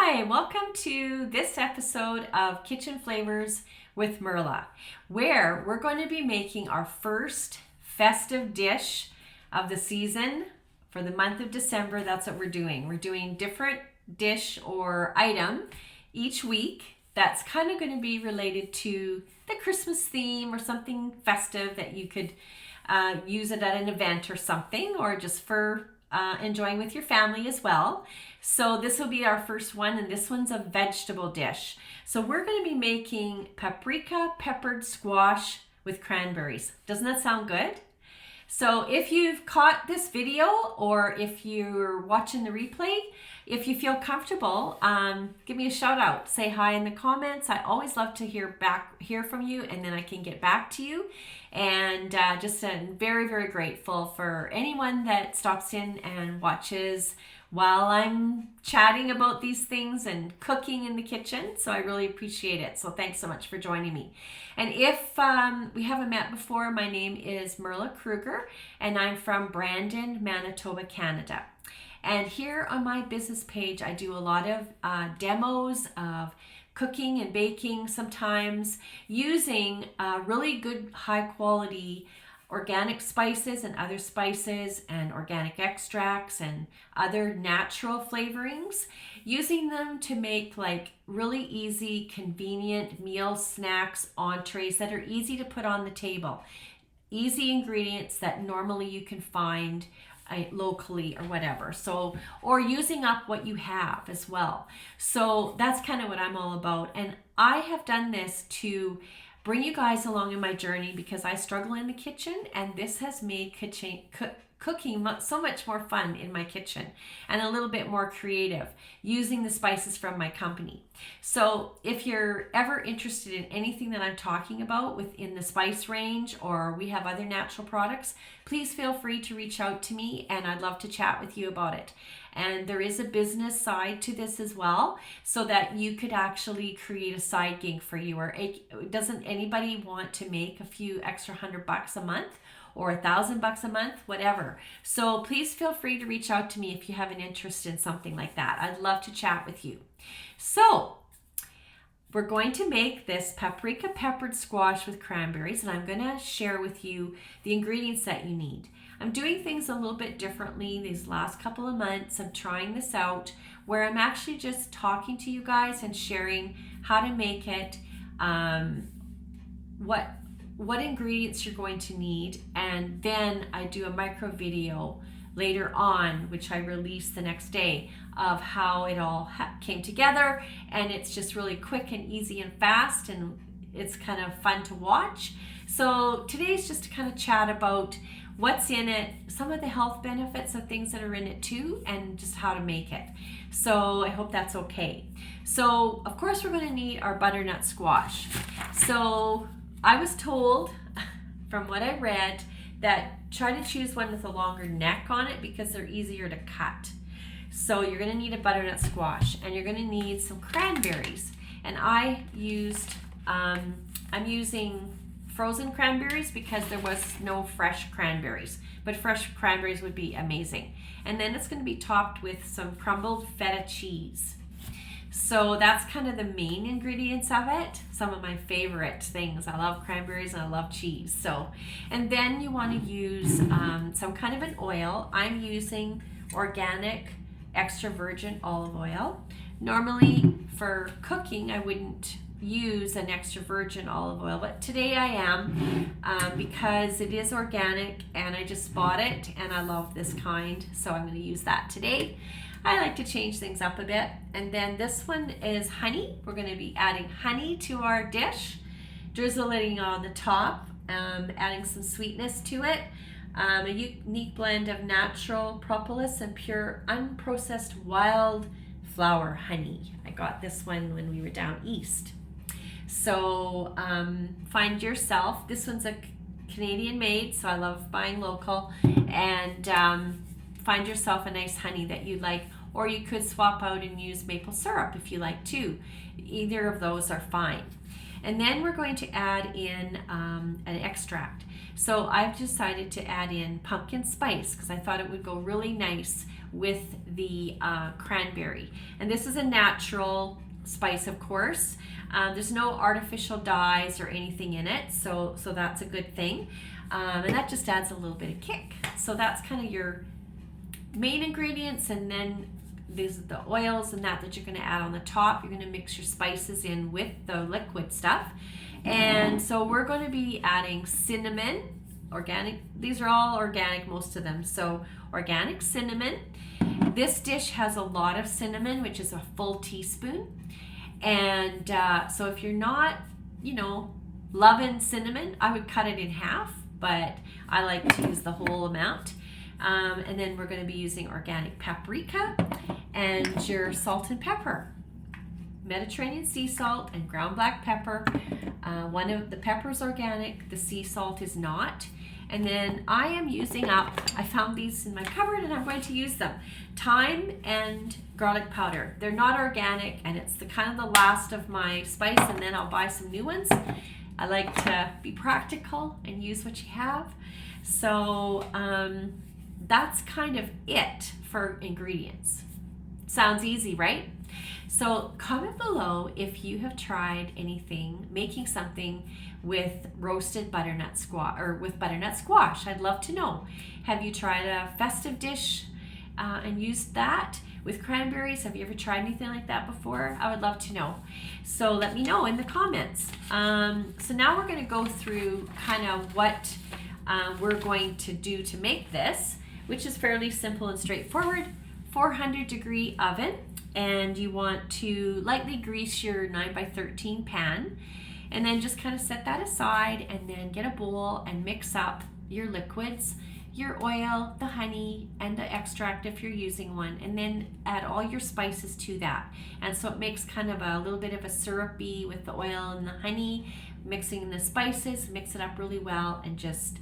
Hi, welcome to this episode of Kitchen Flavors with Merla, where we're going to be making our first festive dish of the season for the month of December. That's what we're doing. We're doing different dish or item each week that's kind of going to be related to the Christmas theme or something festive that you could use it at an event or something, or just for enjoying with your family as well. So this will be our first one, and this one's a vegetable dish. So we're going to be making paprika peppered squash with cranberries. Doesn't that sound good? So if you've caught this video or if you're watching the replay, if you feel comfortable, give me a shout out. Say hi in the comments. I always love to hear from you, and then I can get back to you. And I'm very, very grateful for anyone that stops in and watches while I'm chatting about these things and cooking in the kitchen. So I really appreciate it. So thanks so much for joining me. And if we haven't met before, my name is Merla Kruger, and I'm from Brandon, Manitoba, Canada. And here on my business page, I do a lot of demos of cooking and baking, sometimes using really good high quality organic spices and other spices and organic extracts and other natural flavorings, using them to make like really easy, convenient meal snacks, entrees that are easy to put on the table. Easy ingredients that normally you can find locally or whatever. So, or using up what you have as well. So that's kind of what I'm all about. And I have done this to bring you guys along in my journey because I struggle in the kitchen, and this has made cooking so much more fun in my kitchen and a little bit more creative using the spices from my company. So if you're ever interested in anything that I'm talking about within the spice range, or we have other natural products, please feel free to reach out to me, and I'd love to chat with you about it. And there is a business side to this as well, so that you could actually create a side gig for you. Or doesn't anybody want to make a few extra $100 a month or $1,000 a month, whatever? So please feel free to reach out to me if you have an interest in something like that. I'd love to chat with you. So we're going to make this paprika peppered squash with cranberries, and I'm going to share with you the ingredients that you need. I'm doing things a little bit differently these last couple of months. I'm trying this out where I'm actually just talking to you guys and sharing how to make it, what ingredients you're going to need, and then I do a micro video later on, which I release the next day, of how it all came together. And it's just really quick and easy and fast, and it's kind of fun to watch. So today's just to kind of chat about what's in it, some of the health benefits of things that are in it too, and just how to make it. So I hope that's okay. So of course we're going to need our butternut squash. So I was told from what I read that try to choose one with a longer neck on it because they're easier to cut. So you're going to need a butternut squash, and you're going to need some cranberries. And I'm using frozen cranberries because there was no fresh cranberries, but fresh cranberries would be amazing. And then it's going to be topped with some crumbled feta cheese. So that's kind of the main ingredients of it. Some of my favorite things. I love cranberries and I love cheese. So, and then you want to use some kind of an oil. I'm using organic extra virgin olive oil. Normally for cooking, I wouldn't use an extra virgin olive oil, but today I am because it is organic and I just bought it and I love this kind, so I'm going to use that today. I like to change things up a bit. And then this one is honey. We're going to be adding honey to our dish, drizzling on the top, adding some sweetness to it. A unique blend of natural propolis and pure unprocessed wildflower honey. I got this one when we were down east. So find yourself, this one's a Canadian made, so I love buying local, and find yourself a nice honey that you like, or you could swap out and use maple syrup if you like too. Either of those are fine. And then we're going to add in an extract. So I've decided to add in pumpkin spice because I thought it would go really nice with the cranberry. And this is a natural spice, of course. There's no artificial dyes or anything in it, so that's a good thing. And that just adds a little bit of kick. So that's kind of your main ingredients, and then these are the oils and that you're going to add on the top. You're going to mix your spices in with the liquid stuff. And so we're going to be adding cinnamon, organic. These are all organic, most of them. So organic cinnamon. This dish has a lot of cinnamon, which is a full teaspoon. And so if you're not, loving cinnamon, I would cut it in half, but I like to use the whole amount. And then we're going to be using organic paprika and your salt and pepper. Mediterranean sea salt and ground black pepper. One of the pepper's organic, the sea salt is not. And then I am using up, I found these in my cupboard and I'm going to use them. Thyme and garlic powder. They're not organic, and it's the kind of the last of my spice, and then I'll buy some new ones. I like to be practical and use what you have. So that's kind of it for ingredients. Sounds easy, right? So comment below if you have tried making something with roasted butternut squash or with butternut squash. I'd love to know. Have you tried a festive dish and used that with cranberries? Have you ever tried anything like that before? I would love to know. So let me know in the comments. So now we're going to go through kind of what we're going to do to make this, which is fairly simple and straightforward. 400-degree oven, and you want to lightly grease your 9x13 pan, and then just kind of set that aside, and then get a bowl and mix up your liquids, your oil, the honey, and the extract if you're using one, and then add all your spices to that. And so it makes kind of a little bit of a syrupy with the oil and the honey, mixing the spices, mix it up really well, and just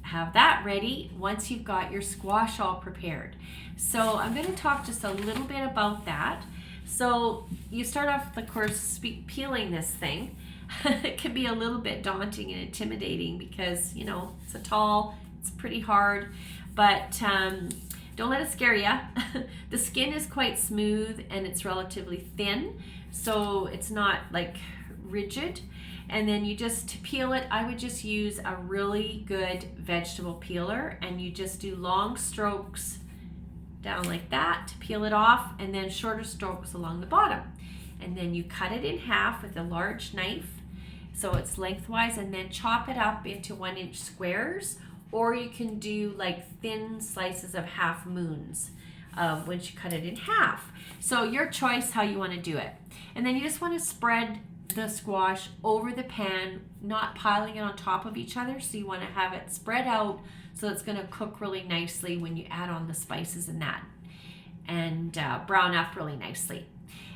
have that ready once you've got your squash all prepared. So I'm going to talk just a little bit about that. So you start off, of course, peeling this thing. It can be a little bit daunting and intimidating because, it's pretty hard, but don't let it scare you. The skin is quite smooth and it's relatively thin, so it's not like rigid. And then you just peel it. I would just use a really good vegetable peeler, and you just do long strokes down like that to peel it off, and then shorter strokes along the bottom. And then you cut it in half with a large knife so it's lengthwise, and then chop it up into 1-inch squares, or you can do like thin slices of half moons once you cut it in half. So your choice how you want to do it. And then you just want to spread the squash over the pan, not piling it on top of each other. So you want to have it spread out so it's going to cook really nicely when you add on the spices and that, and brown up really nicely.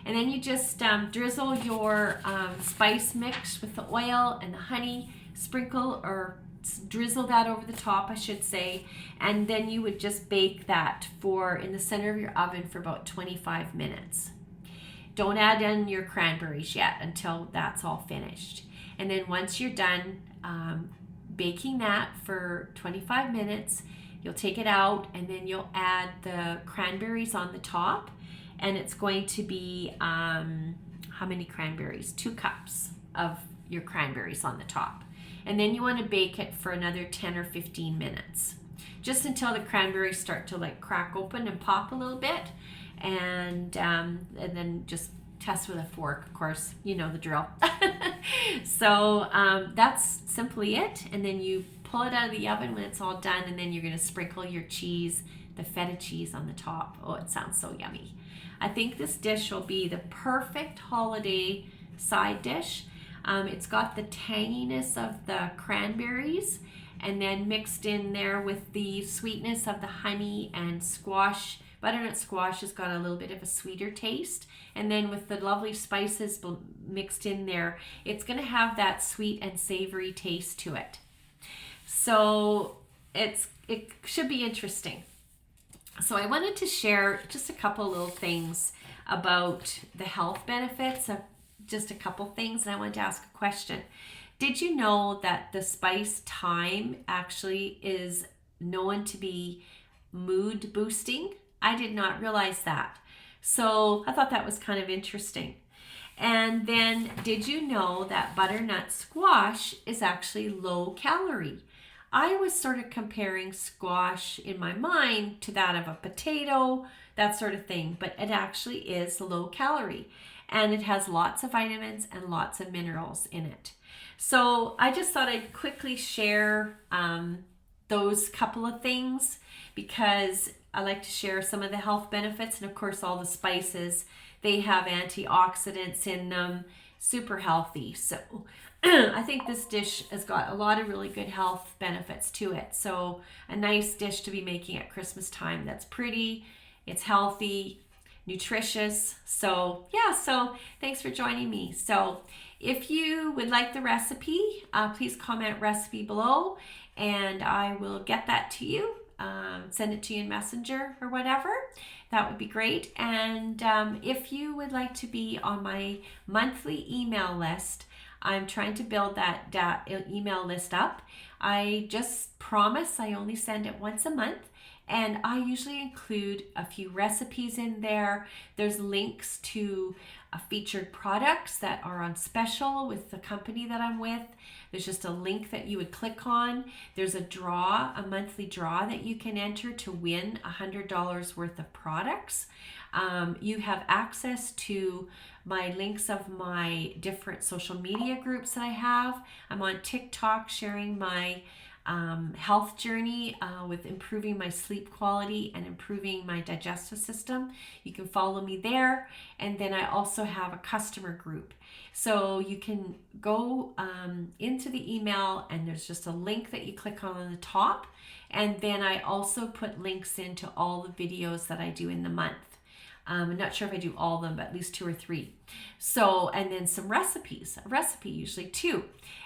And then you just drizzle your spice mix with the oil and the honey, sprinkle or drizzle that over the top, I should say, and then you would just bake that in the center of your oven for about 25 minutes. Don't add in your cranberries yet until that's all finished. And then once you're done baking that for 25 minutes, you'll take it out, and then you'll add the cranberries on the top. And it's going to be, how many cranberries? 2 cups of your cranberries on the top. And then you want to bake it for another 10 or 15 minutes, just until the cranberries start to like crack open and pop a little bit. And then just test with a fork, of course, you know the drill. So that's simply it. And then you pull it out of the oven when it's all done, and then you're going to sprinkle your cheese, the feta cheese on the top. Oh, it sounds so yummy. I think this dish will be the perfect holiday side dish. It's got the tanginess of the cranberries, and then mixed in there with the sweetness of the honey and squash. Butternut squash has got a little bit of a sweeter taste, and then with the lovely spices mixed in there, it's going to have that sweet and savory taste to it. So it should be interesting. So I wanted to share just a couple little things about the health benefits of just a couple things, and I wanted to ask a question. Did you know that the spice thyme actually is known to be mood boosting? I did not realize that. So I thought that was kind of interesting. And then, did you know that butternut squash is actually low calorie? I was sort of comparing squash in my mind to that of a potato, that sort of thing, but it actually is low calorie and it has lots of vitamins and lots of minerals in it. So I just thought I'd quickly share those couple of things because I like to share some of the health benefits, and of course all the spices, they have antioxidants in them, super healthy. So I think this dish has got a lot of really good health benefits to it. So a nice dish to be making at Christmas time that's pretty, it's healthy, nutritious. So yeah, so thanks for joining me. So if you would like the recipe, please comment recipe below and I will get that to you. Send it to you in Messenger or whatever. That would be great. And if you would like to be on my monthly email list, I'm trying to build that email list up. I just promise I only send it once a month. And I usually include a few recipes in there. There's links to featured products that are on special with the company that I'm with. There's just a link that you would click on. There's a monthly draw that you can enter to win $100 worth of products. You have access to my links of my different social media groups that I have. I'm on TikTok sharing my health journey with improving my sleep quality and improving my digestive system. You can follow me there. And then I also have a customer group. So you can go into the email and there's just a link that you click on the top. And then I also put links into all the videos that I do in the month. I'm not sure if I do all of them, but at least 2 or 3. So, and then some recipes, a recipe usually too.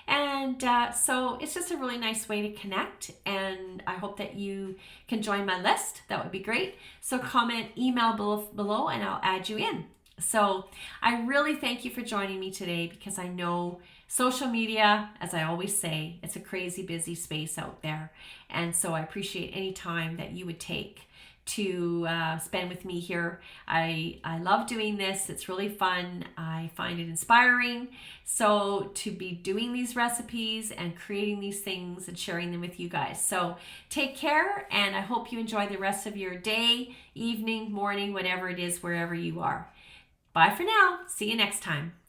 And so it's just a really nice way to connect. And I hope that you can join my list. That would be great. So comment, email below and I'll add you in. So I really thank you for joining me today because I know social media, as I always say, it's a crazy busy space out there. And so I appreciate any time that you would take to spend with me here. I love doing this. It's really fun. I find it inspiring. So to be doing these recipes and creating these things and sharing them with you guys. So take care and I hope you enjoy the rest of your day, evening, morning, whatever it is, wherever you are. Bye for now. See you next time.